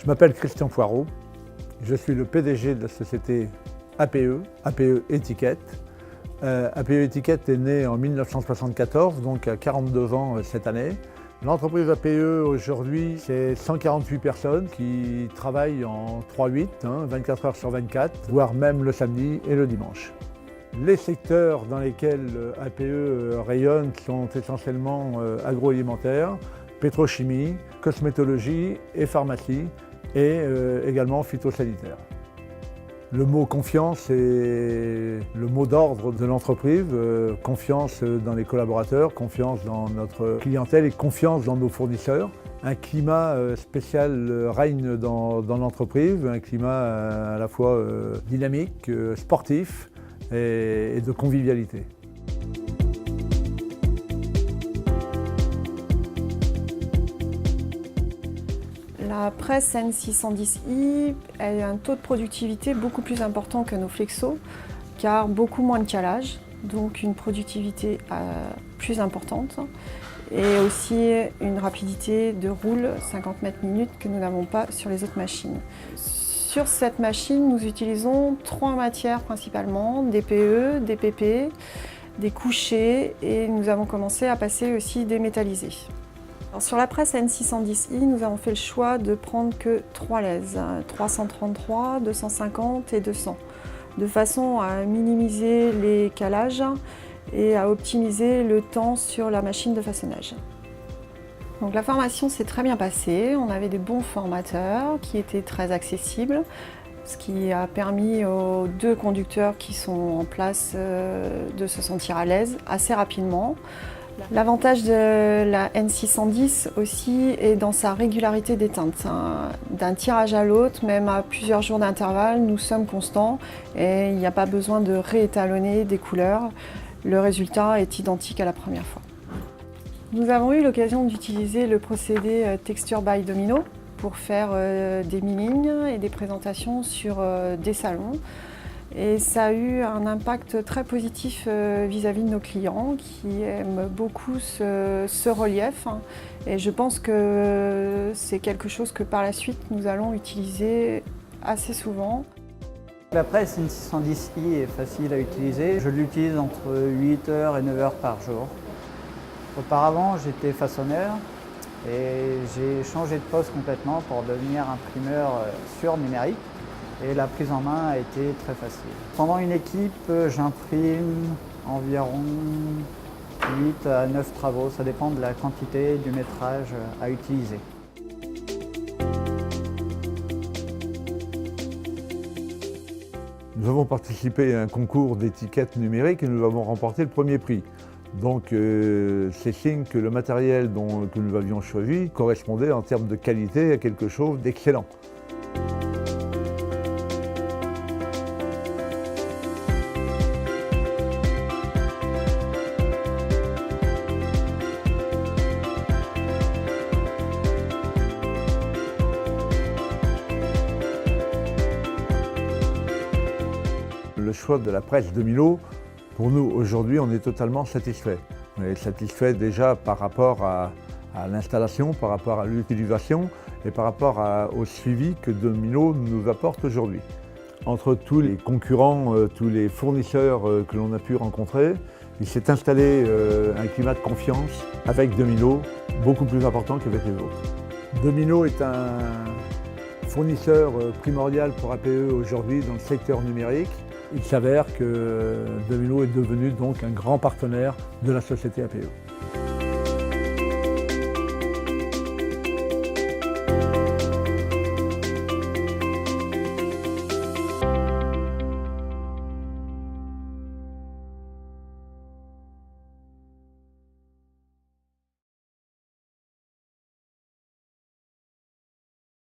m'appelle Christian Poirot, je suis le PDG de la société APE Étiquette. APE Étiquette est née en 1974, donc à 42 ans cette année. L'entreprise APE aujourd'hui, c'est 148 personnes qui travaillent en 3-8, 24 heures sur 24, voire même le samedi et le dimanche. Les secteurs dans lesquels APE rayonne sont essentiellement agroalimentaire, pétrochimie, cosmétologie et pharmacie, et également phytosanitaire. Le mot confiance est le mot d'ordre de l'entreprise, confiance dans les collaborateurs, confiance dans notre clientèle et confiance dans nos fournisseurs. Un climat spécial règne dans l'entreprise, un climat à la fois dynamique, sportif et de convivialité. La presse N610i a un taux de productivité beaucoup plus important que nos flexos, car beaucoup moins de calage, donc une productivité plus importante, et aussi une rapidité de roule 50 mètres minutes que nous n'avons pas sur les autres machines. Sur cette machine, nous utilisons 3 matières principalement, des PE, des PP, des couchés, et nous avons commencé à passer aussi des métallisés. Alors sur la presse N610i, nous avons fait le choix de prendre que 3 lèses, 333, 250 et 200, de façon à minimiser les calages et à optimiser le temps sur la machine de façonnage. Donc la formation s'est très bien passée, on avait des bons formateurs qui étaient très accessibles, ce qui a permis aux 2 conducteurs qui sont en place de se sentir à l'aise assez rapidement. L'avantage de la N610 aussi est dans sa régularité des teintes. D'un tirage à l'autre, même à plusieurs jours d'intervalle, nous sommes constants et il n'y a pas besoin de réétalonner des couleurs. Le résultat est identique à la première fois. Nous avons eu l'occasion d'utiliser le procédé Texture by Domino pour faire des millings et des présentations sur des salons. Et ça a eu un impact très positif vis-à-vis de nos clients qui aiment beaucoup ce relief. Et je pense que c'est quelque chose que par la suite nous allons utiliser assez souvent. La presse N610i est facile à utiliser. Je l'utilise entre 8 heures et 9 heures par jour. Auparavant, j'étais façonneur et j'ai changé de poste complètement pour devenir imprimeur sur numérique. Et la prise en main a été très facile. Pendant une équipe, j'imprime environ 8 à 9 travaux. Ça dépend de la quantité du métrage à utiliser. Nous avons participé à un concours d'étiquettes numériques et nous avons remporté le premier prix. Donc c'est signe que le matériel que nous avions choisi correspondait en termes de qualité à quelque chose d'excellent. Le choix de la presse Domino, pour nous aujourd'hui, on est totalement satisfait. On est satisfait déjà par rapport à l'installation, par rapport à l'utilisation et par rapport au suivi que Domino nous apporte aujourd'hui. Entre tous les concurrents, tous les fournisseurs que l'on a pu rencontrer, il s'est installé un climat de confiance avec Domino beaucoup plus important qu'avec les autres. Domino est un fournisseur primordial pour APE aujourd'hui dans le secteur numérique. Il s'avère que Domino est devenu donc un grand partenaire de la société APE.